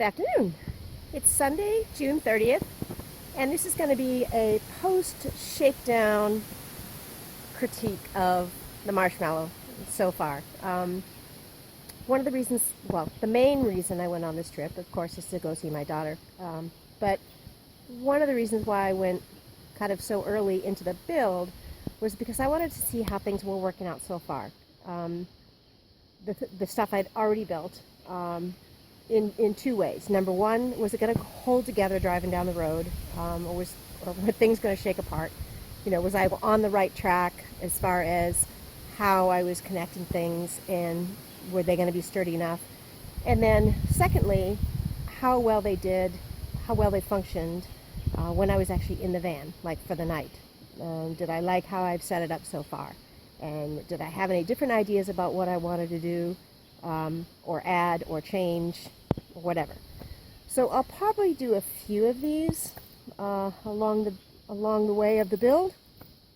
Good afternoon. It's Sunday, June 30th, and this is going to be a post-shakedown critique of the marshmallow so far. One of the reasons, well, the main reason I went on this trip, of course, is to go see my daughter. But one of the reasons why I went kind of so early into the build was because I wanted to see how things were working out so far. The stuff I'd already built. In two ways. Number one, was it going to hold together driving down the road, or were things going to shake apart? You know, was I on the right track as far as how I was connecting things, and were they going to be sturdy enough? And then secondly, how well they did, how well they functioned when I was actually in the van, like for the night. Did I like how I've set it up so far? And did I have any different ideas about what I wanted to do, or add or change, or whatever? So I'll probably do a few of these along the way of the build,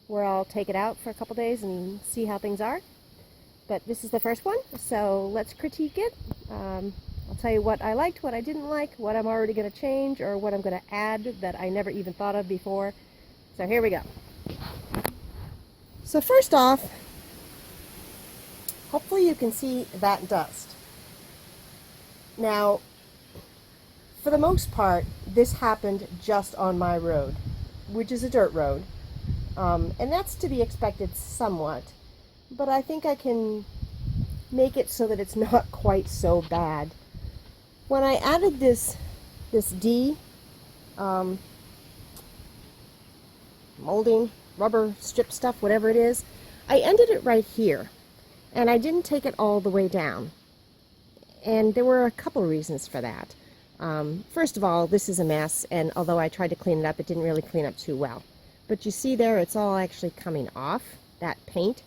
where I'll take it out for a couple days and see how things are. But this is the first one, so let's critique it. I'll tell you what I liked, what I didn't like, what I'm already going to change, or what I'm going to add that I never even thought of before. So here we go. So first off, hopefully you can see that dust. Now, for the most part, this happened just on my road, which is a dirt road. And that's to be expected somewhat, but I think I can make it so that it's not quite so bad. When I added this D molding, rubber strip stuff, whatever it is, I ended it right here, and I didn't take it all the way down. And there were a couple reasons for that. First of all, this is a mess, and although I tried to clean it up, it didn't really clean up too well. But you see there, it's all actually coming off, that paint.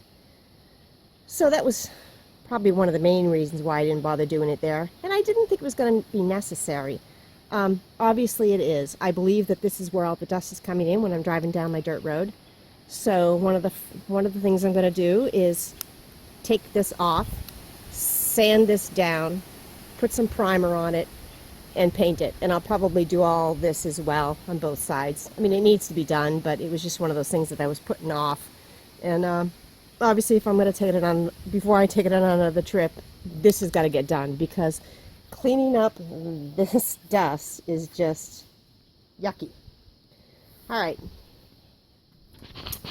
So that was probably one of the main reasons why I didn't bother doing it there. And I didn't think it was going to be necessary. Obviously it is. I believe that this is where all the dust is coming in when I'm driving down my dirt road. So one of the things I'm going to do is take this off, sand this down, put some primer on it, and paint it. And I'll probably do all this as well on both sides. I mean, it needs to be done, but it was just one of those things that I was putting off. And obviously, if I'm going to take it on, before I take it on another trip, this has got to get done, because cleaning up this dust is just yucky. All right,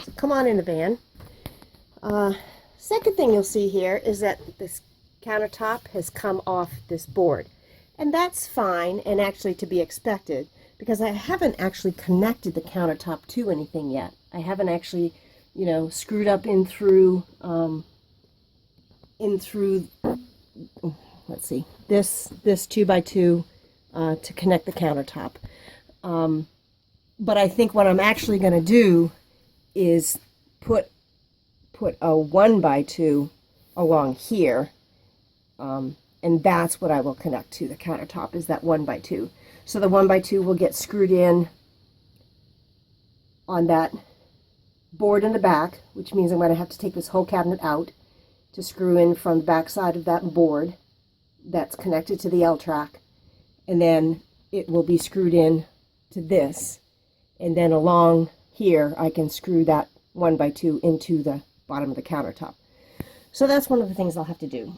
so come on in the van. Second thing you'll see here is that this countertop has come off this board. And that's fine, and actually to be expected, because I haven't actually connected the countertop to anything yet. I haven't actually, you know, screwed up in through, let's see, this 2x2 to connect the countertop. But I think what I'm actually going to do is put a 1x2 along here, and that's what I will connect to the countertop, is that 1x2. So the 1x2 will get screwed in on that board in the back, which means I'm going to have to take this whole cabinet out to screw in from the back side of that board that's connected to the L-track, and then it will be screwed in to this, and then along here I can screw that 1x2 into the bottom of the countertop. So that's one of the things I'll have to do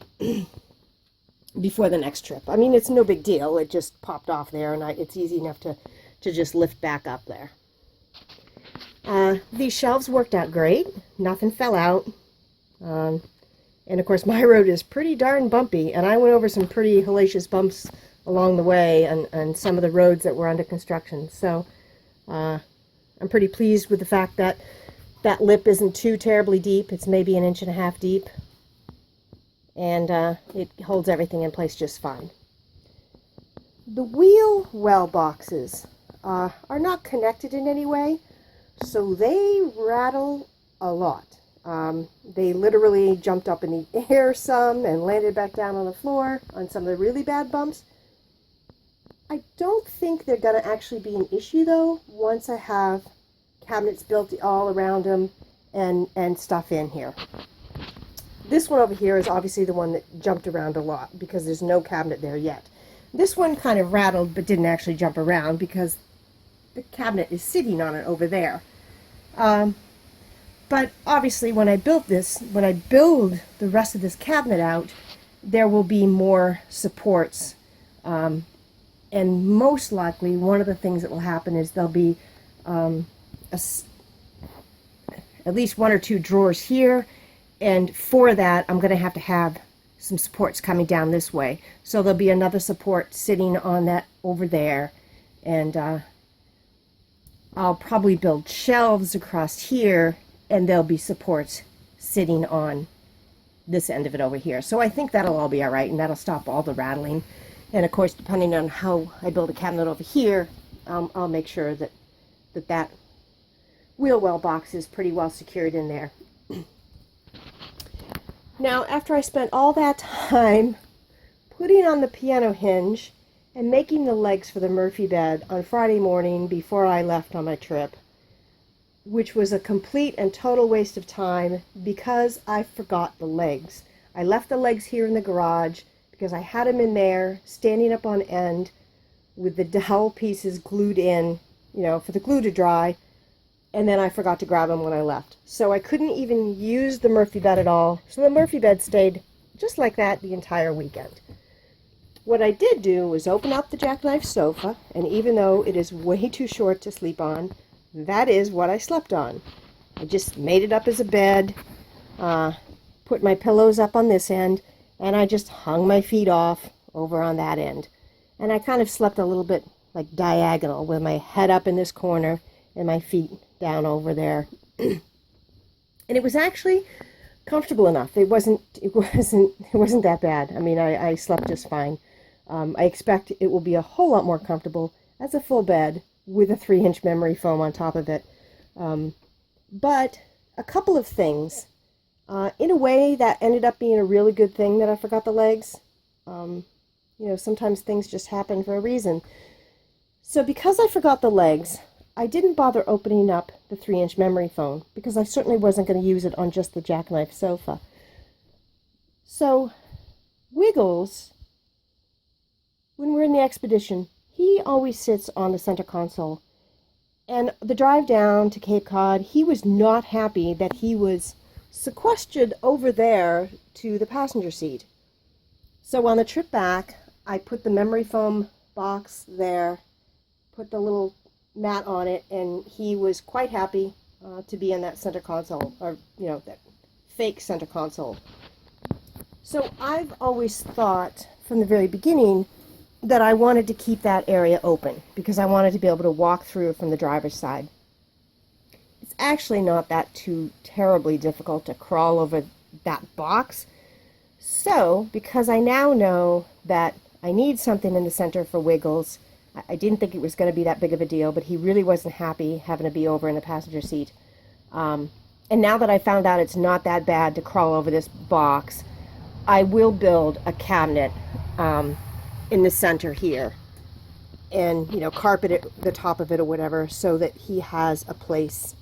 before the next trip. I mean, it's no big deal. It just popped off there, and it's easy enough to just lift back up there. These shelves worked out great. Nothing fell out. And of course, my road is pretty darn bumpy, and I went over some pretty hellacious bumps along the way and some of the roads that were under construction. So I'm pretty pleased with the fact that that lip isn't too terribly deep. It's maybe 1.5 inches deep. And it holds everything in place just fine. The wheel well boxes are not connected in any way, so they rattle a lot. They literally jumped up in the air some and landed back down on the floor on some of the really bad bumps. I don't think they're going to actually be an issue, though, once I have cabinets built all around them and stuff in here. This one over here is obviously the one that jumped around a lot because there's no cabinet there yet. This one kind of rattled but didn't actually jump around because the cabinet is sitting on it over there. But obviously when I build the rest of this cabinet out, there will be more supports. And most likely one of the things that will happen is there'll be at least 1 or 2 drawers here, and for that I'm going to have some supports coming down this way. So there'll be another support sitting on that over there, and I'll probably build shelves across here, and there'll be supports sitting on this end of it over here. So I think that'll all be all right, and that'll stop all the rattling. And of course, depending on how I build a cabinet over here, I'll make sure that wheel well box is pretty well secured in there. Now, after I spent all that time putting on the piano hinge and making the legs for the Murphy bed on Friday morning before I left on my trip, which was a complete and total waste of time because I forgot the legs. I left the legs here in the garage because I had them in there standing up on end with the dowel pieces glued in, for the glue to dry, and then I forgot to grab them when I left. So I couldn't even use the Murphy bed at all. So the Murphy bed stayed just like that the entire weekend. What I did do was open up the jackknife sofa, and even though it is way too short to sleep on, that is what I slept on. I just made it up as a bed, put my pillows up on this end, and I just hung my feet off over on that end. And I kind of slept a little bit like diagonal with my head up in this corner and my feet down over there. And it was actually comfortable enough. It wasn't that bad. I mean, I slept just fine. I expect it will be a whole lot more comfortable as a full bed with a 3-inch memory foam on top of it. But a couple of things. In a way, that ended up being a really good thing that I forgot the legs. Sometimes things just happen for a reason. So because I forgot the legs, I didn't bother opening up the 3-inch memory foam because I certainly wasn't going to use it on just the jackknife sofa. So Wiggles, when we're in the expedition, he always sits on the center console. And the drive down to Cape Cod, he was not happy that he was sequestered over there to the passenger seat. So on the trip back, I put the memory foam box there, put the little mat on it, and he was quite happy to be in that center console, or that fake center console. So I've always thought from the very beginning that I wanted to keep that area open because I wanted to be able to walk through from the driver's side. It's actually not that too terribly difficult to crawl over that box. So because I now know that I need something in the center for Wiggles, I didn't think it was going to be that big of a deal, but he really wasn't happy having to be over in the passenger seat. And now that I found out it's not that bad to crawl over this box, I will build a cabinet in the center here and, carpet it, the top of it or whatever, so that he has a place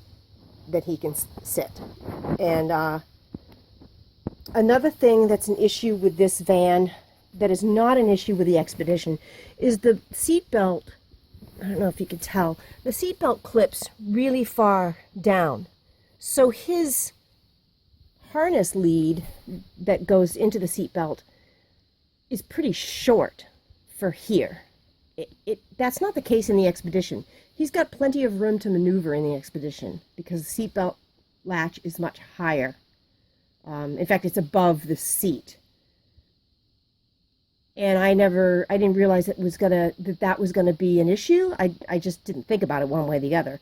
that he can sit. And another thing that's an issue with this van that is not an issue with the Expedition is the seat belt. I don't know if you can tell. The seat belt clips really far down. So his harness lead that goes into the seat belt is pretty short for here. That's not the case in the Expedition. He's got plenty of room to maneuver in the Expedition because the seat belt latch is much higher. In fact, it's above the seat. And I didn't realize that was gonna be an issue. I just didn't think about it one way or the other.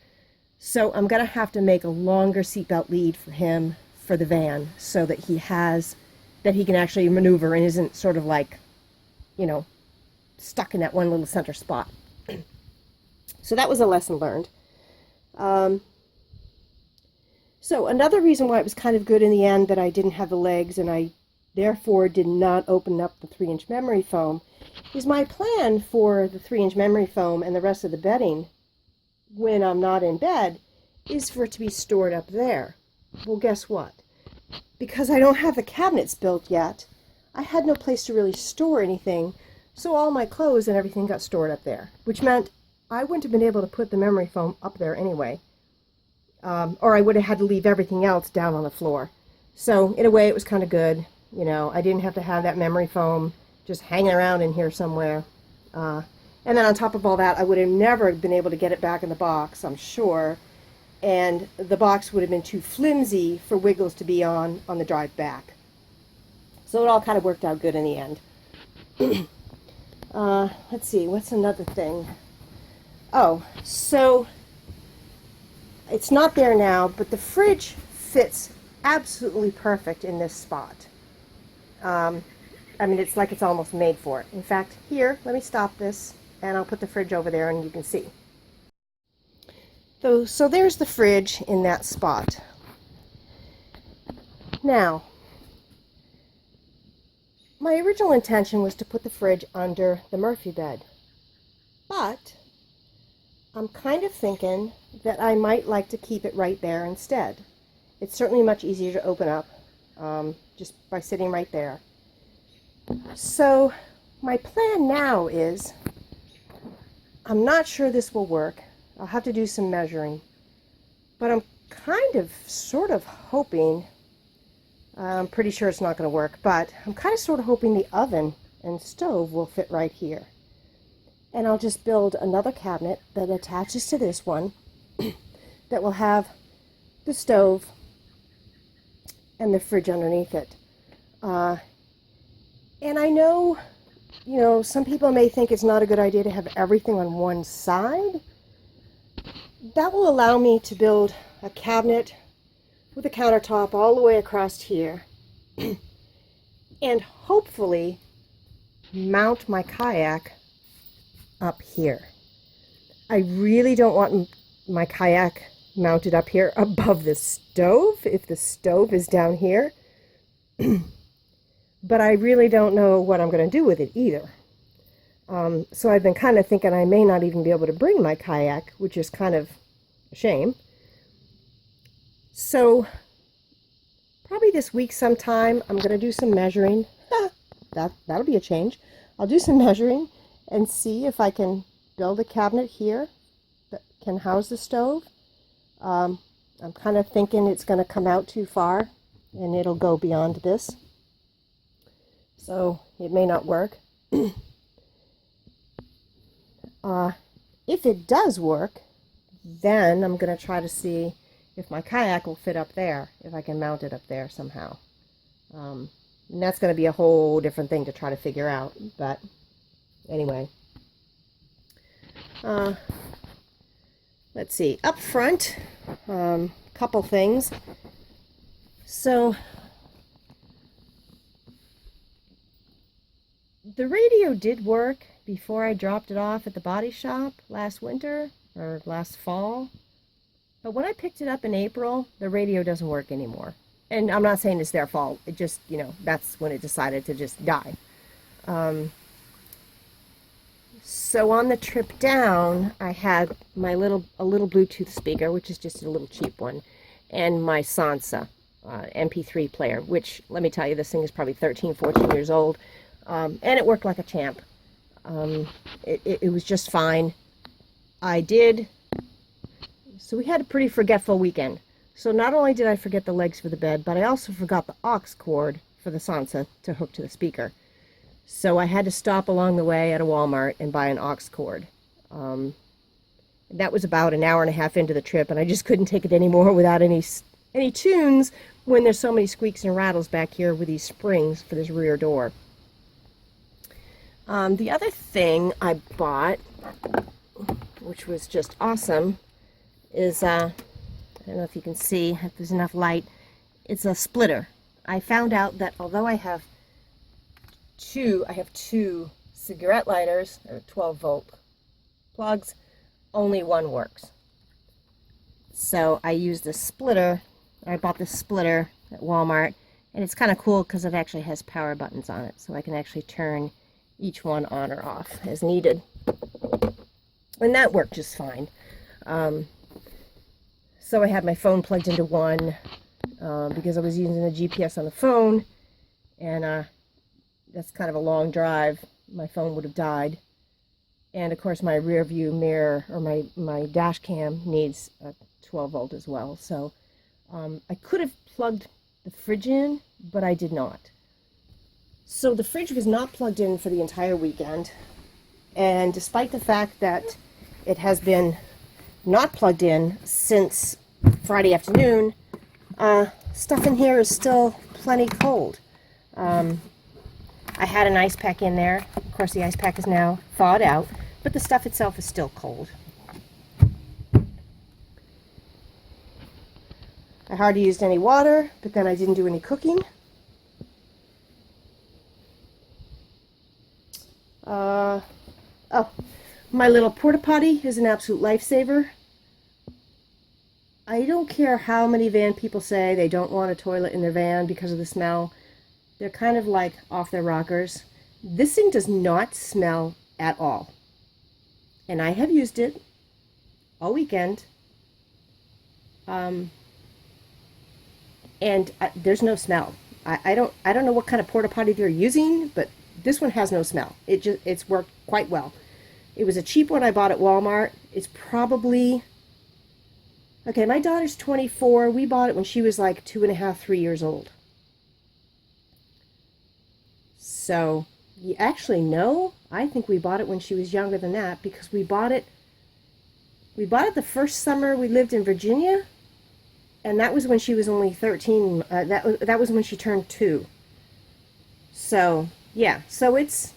So I'm gonna have to make a longer seatbelt lead for him for the van so that he can actually maneuver and isn't sort of like, stuck in that one little center spot. So that was a lesson learned. So another reason why it was kind of good in the end that I didn't have the legs and I therefore did not open up the 3-inch memory foam is my plan for the 3-inch memory foam and the rest of the bedding when I'm not in bed is for it to be stored up there. Well, guess what? Because I don't have the cabinets built yet, I had no place to really store anything So all my clothes and everything got stored up there, which meant I wouldn't have been able to put the memory foam up there anyway. Or I would have had to leave everything else down on the floor. So in a way it was kind of good. You know, I didn't have to have that memory foam just hanging around in here somewhere. And then on top of all that, I would have never been able to get it back in the box, I'm sure. And the box would have been too flimsy for Wiggles to be on the drive back. So it all kind of worked out good in the end. Let's see, what's another thing? Oh, so it's not there now, but the fridge fits absolutely perfect in this spot. I mean, it's like it's almost made for it. In fact, here, let me stop this, and I'll put the fridge over there and you can see. So there's the fridge in that spot. Now, my original intention was to put the fridge under the Murphy bed, but I'm kind of thinking that I might like to keep it right there instead. It's certainly much easier to open up just by sitting right there. So my plan now is, I'm not sure this will work. I'll have to do some measuring, but I'm kind of sort of hoping, I'm pretty sure it's not going to work, but I'm kind of sort of hoping the oven and stove will fit right here. And I'll just build another cabinet that attaches to this one that will have the stove and the fridge underneath it. And I know, you know, some people may think it's not a good idea to have everything on one side. That will allow me to build a cabinet with a countertop all the way across here and hopefully mount my kayak up here. I really don't want my kayak mounted up here above the stove if the stove is down here. But I really don't know what I'm going to do with it either. So I've been kind of thinking I may not even be able to bring my kayak, which is kind of a shame. So probably this week sometime I'm going to do some measuring. That'll be a change. I'll do some measuring and see if I can build a cabinet here that can house the stove. I'm kind of thinking it's going to come out too far and it'll go beyond this. So it may not work. If it does work, then I'm going to try to see if my kayak will fit up there, if I can mount it up there somehow. And that's going to be a whole different thing to try to figure out. But anyway. Let's see. Up front, couple things. So the radio did work before I dropped it off at the body shop last winter or last fall. But when I picked it up in April, the radio doesn't work anymore. And I'm not saying it's their fault. It just, you know, that's when it decided to just die. So on the trip down, I had my a little Bluetooth speaker, which is just a little cheap one, and my Sansa MP3 player, which, let me tell you, this thing is probably 13, 14 years old. And it worked like a champ. It was just fine. So we had a pretty forgetful weekend. So not only did I forget the legs for the bed, but I also forgot the aux cord for the Sansa to hook to the speaker. So I had to stop along the way at a Walmart and buy an aux cord. That was about an hour and a half into the trip, and I just couldn't take it anymore without any tunes when there's so many squeaks and rattles back here with these springs for this rear door. The other thing I bought, which was just awesome, is, I don't know if you can see, if there's enough light, it's a splitter. I found out that although I have two cigarette lighters, or 12-volt plugs, only one works. So I used a splitter. I bought this splitter at Walmart, and it's kind of cool because it actually has power buttons on it, so I can actually turn each one on or off as needed. And that worked just fine. So I had my phone plugged into one because I was using the GPS on the phone, and that's kind of a long drive my phone would have died. And of course my rear view mirror, or my dash cam, needs a 12 volt as well. So I could have plugged the fridge in, but I did not. So the fridge was not plugged in for the entire weekend. And despite the fact that it has been not plugged in since Friday afternoon, stuff in here is still plenty cold. I had an ice pack in there. Of course, the ice pack is now thawed out, but the stuff itself is still cold. I hardly used any water, but then I didn't do any cooking. Oh, my little porta potty is an absolute lifesaver. I don't care how many van people say they don't want a toilet in their van because of the smell. They're kind of like off their rockers. This thing does not smell at all. And I have used it all weekend. And there's no smell. I don't know what kind of porta potty they're using, but this one has no smell. It's worked quite well. It was a cheap one I bought at Walmart. It's probably, okay, my daughter's 24. We bought it when she was like 2.5, 3 years old. So, you actually know, I think we bought it when she was younger than that, because we bought it the first summer we lived in Virginia, and that was when she was only 13. That was when she turned 2. So, yeah, so it's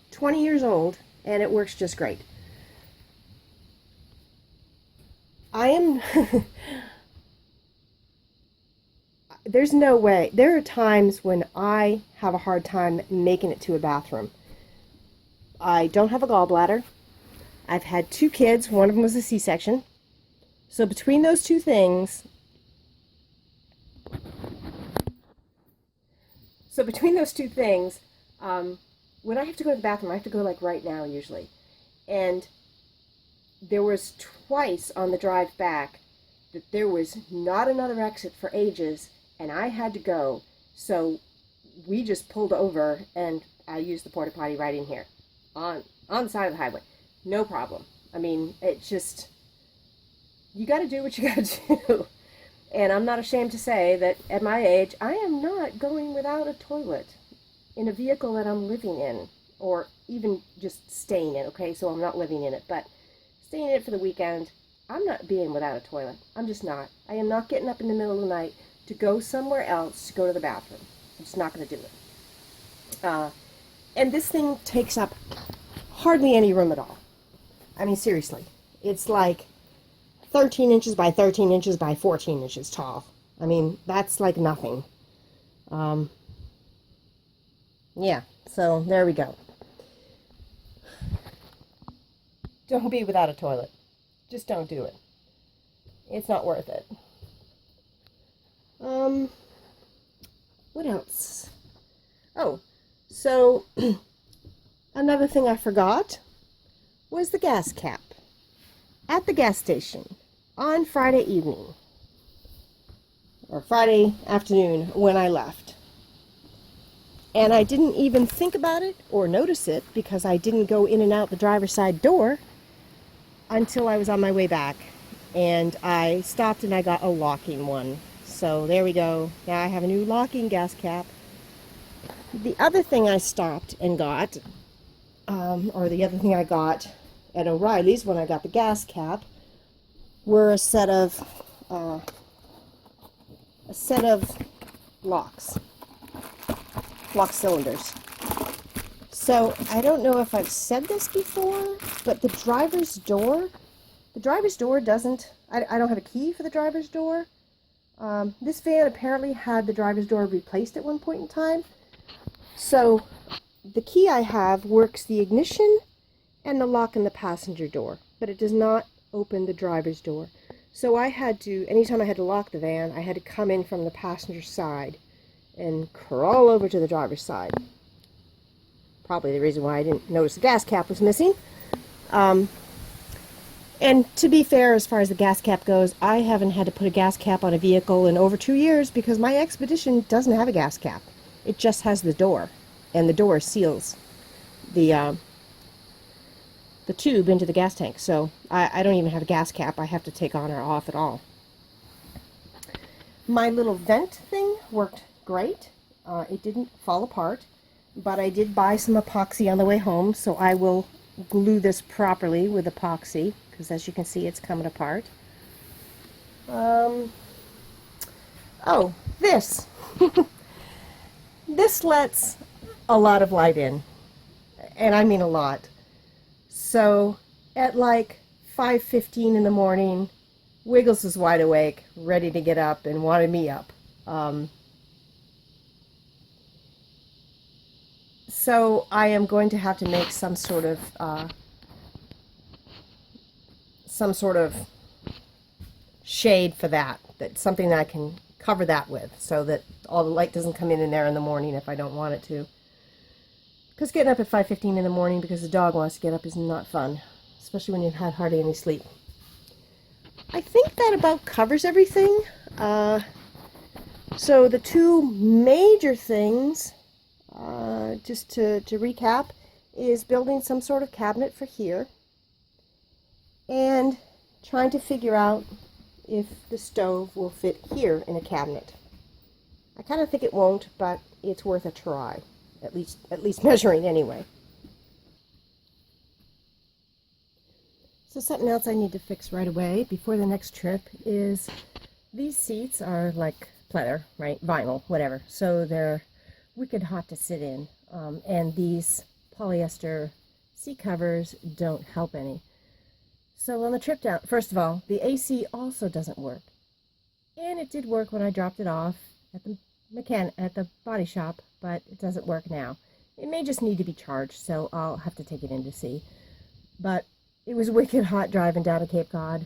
20 years old, and it works just great. There's no way. There are times when I have a hard time making it to a bathroom. I don't have a gallbladder. I've had 2 kids. One of them was a C-section. So between those two things, when I have to go to the bathroom, I have to go like right now usually. And there was twice on the drive back that there was not another exit for ages, and I had to go. So we just pulled over, and I used the porta potty right in here on the side of the highway. No problem. I mean, it just, you got to do what you got to do. And I'm not ashamed to say that at my age, I am not going without a toilet in a vehicle that I'm living in, or even just staying in, okay? So I'm not living in it, but staying in it for the weekend, I'm not being without a toilet. I'm just not. I am not getting up in the middle of the night to go somewhere else to go to the bathroom. I'm just not going to do it. And this thing takes up hardly any room at all. I mean, seriously. It's like 13 inches by 13 inches by 14 inches tall. I mean, that's like nothing. Yeah, so there we go. Don't be without a toilet. Just don't do it. It's not worth it. What else? Oh, so another thing I forgot was the gas cap at the gas station on Friday evening, or Friday afternoon when I left. And I didn't even think about it or notice it because I didn't go in and out the driver's side door until I was on my way back. And I stopped and I got a locking one. So there we go. Now I have a new locking gas cap. The other thing I stopped and got, or the other thing I got at O'Reilly's when I got the gas cap, were a set of locks. Lock cylinders. So I don't know if I've said this before, but the driver's door doesn't, I don't have a key for the driver's door. This van apparently had the driver's door replaced at one point in time. So the key I have works the ignition and the lock in the passenger door, but it does not open the driver's door. So I had to, anytime I had to lock the van, I had to come in from the passenger side and crawl over to the driver's side. Probably the reason why I didn't notice the gas cap was missing. And to be fair, as far as the gas cap goes, I haven't had to put a gas cap on a vehicle in over 2 years because my Expedition doesn't have a gas cap. It just has the door, and the door seals the tube into the gas tank. So I don't even have a gas cap. I have to take on or off at all. My little vent thing worked great. It didn't fall apart, but I did buy some epoxy on the way home, so I will glue this properly with epoxy, because as you can see, it's coming apart. Oh, this. This lets a lot of light in, and I mean a lot. So at like 5:15 in the morning, Wiggles is wide awake, ready to get up, and wanted me up. So I am going to have to make some sort of shade for that. That's something that I can cover that with, so that all the light doesn't come in there in the morning if I don't want it to. Because getting up at 5:15 in the morning because the dog wants to get up is not fun, especially when you've had hardly any sleep. I think that about covers everything. So the two major things, just to recap, is building some sort of cabinet for here and trying to figure out if the stove will fit here in a cabinet. I kind of think it won't, but it's worth a try. At least measuring anyway. So something else I need to fix right away before the next trip is these seats are like pleather, right? Vinyl, whatever. So they're wicked hot to sit in. And these polyester seat covers don't help any. So on the trip down, first of all, the AC also doesn't work. And it did work when I dropped it off at the body shop, but it doesn't work now. It may just need to be charged, so I'll have to take it in to see. But it was wicked hot driving down to Cape Cod.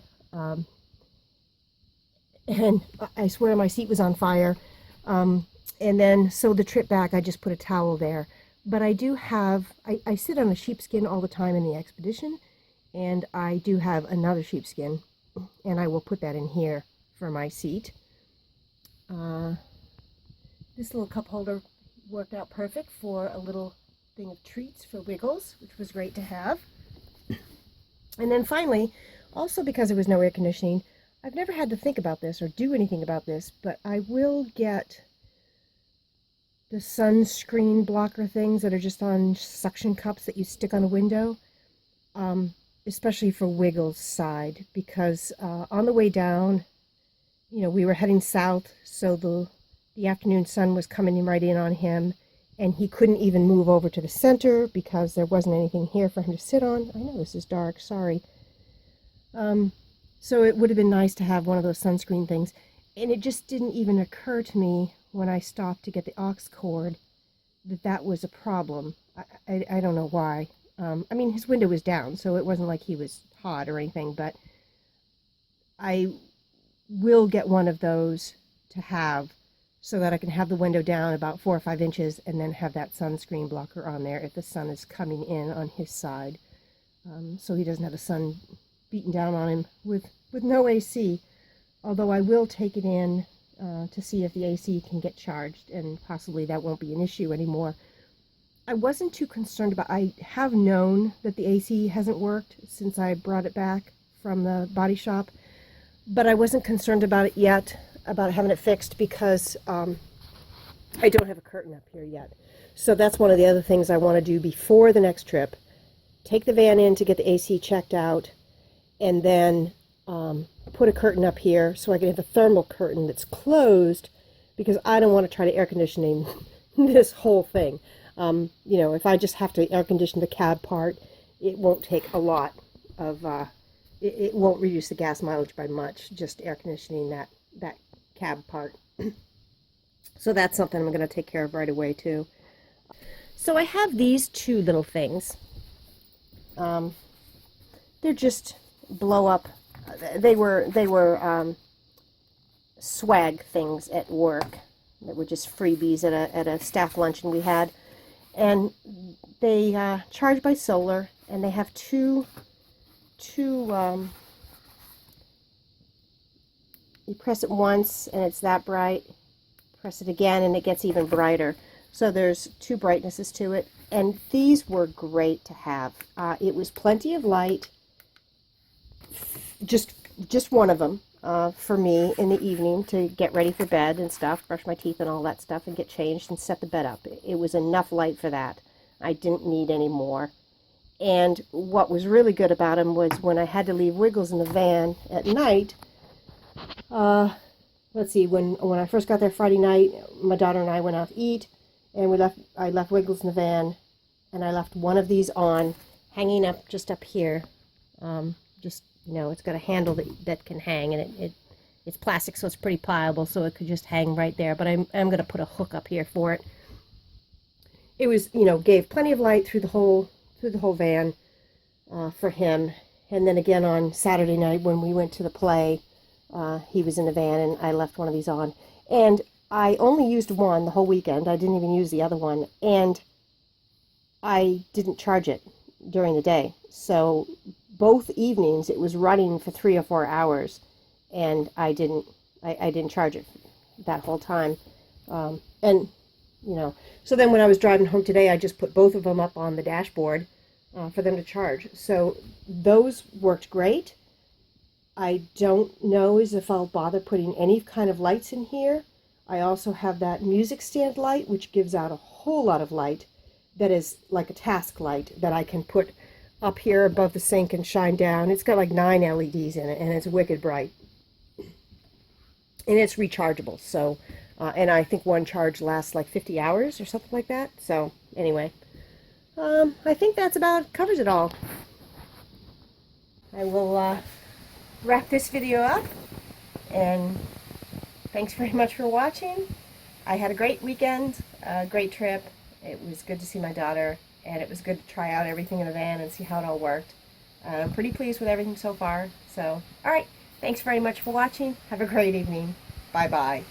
And I swear my seat was on fire. And then, so the trip back, I just put a towel there. But I do have, I sit on a sheepskin all the time in the expedition, and I do have another sheepskin, and I will put that in here for my seat. This little cup holder worked out perfect for a little thing of treats for Wiggles, which was great to have. And then finally, also because there was no air conditioning, I've never had to think about this or do anything about this, but I will get the sunscreen blocker things that are just on suction cups that you stick on a window, especially for Wiggles' side, because on the way down, you know, we were heading south, so the afternoon sun was coming right in on him, and he couldn't even move over to the center because there wasn't anything here for him to sit on. I know this is dark, sorry. So it would have been nice to have one of those sunscreen things, and it just didn't even occur to me when I stopped to get the aux cord that that was a problem. I don't know why. I mean, his window was down, so it wasn't like he was hot or anything, but I will get one of those to have so that I can have the window down about 4 or 5 inches and then have that sunscreen blocker on there if the sun is coming in on his side, so he doesn't have the sun beating down on him with no AC, although I will take it in to see if the AC can get charged, and possibly that won't be an issue anymore. I wasn't too concerned about, I have known that the AC hasn't worked since I brought it back from the body shop, but I wasn't concerned about it yet, about having it fixed, because I don't have a curtain up here yet. So that's one of the other things I want to do before the next trip. Take the van in to get the AC checked out, and then put a curtain up here so I can have a thermal curtain that's closed, because I don't want to try to air conditioning this whole thing. You know, if I just have to air condition the cab part, it won't take a lot of, it won't reduce the gas mileage by much, just air conditioning that cab part. So that's something I'm going to take care of right away too. So I have these two little things. They're just blow up. They were swag things at work that were just freebies at a staff luncheon we had, and they charge by solar, and they have two you press it once and it's that bright, press it again and it gets even brighter. So there's 2 brightnesses to it, And these were great to have. It was plenty of light, just one of them for me in the evening to get ready for bed and stuff, brush my teeth and all that stuff, and get changed and set the bed up. It was enough light for that. I didn't need any more. And what was really good about them was when I had to leave Wiggles in the van at night. Let's see, when I first got there Friday night, my daughter and I went out to eat, and I left Wiggles in the van, and I left one of these on, hanging up just up here. Just, you know, it's got a handle that can hang, and it's plastic, so it's pretty pliable, so it could just hang right there. But I'm going to put a hook up here for it. It was, you know, gave plenty of light through the whole van for him. And then again on Saturday night when we went to the play, he was in the van, and I left one of these on. And I only used one the whole weekend. I didn't even use the other one. And I didn't charge it during the day. So both evenings it was running for 3 or 4 hours, and I didn't charge it that whole time. And, you know, so then when I was driving home today, I just put both of them up on the dashboard for them to charge. So those worked great. I don't know as if I'll bother putting any kind of lights in here. I also have that music stand light, which gives out a whole lot of light that is like a task light that I can put up here above the sink and shine down. It's got like 9 LEDs in it, and it's wicked bright. And it's rechargeable, so, and I think one charge lasts like 50 hours or something like that. So anyway, I think that's about covers it all. I will wrap this video up, and thanks very much for watching. I had a great weekend, a great trip. It was good to see my daughter, and it was good to try out everything in the van and see how it all worked. I'm pretty pleased with everything so far. So, alright, thanks very much for watching. Have a great evening. Bye-bye.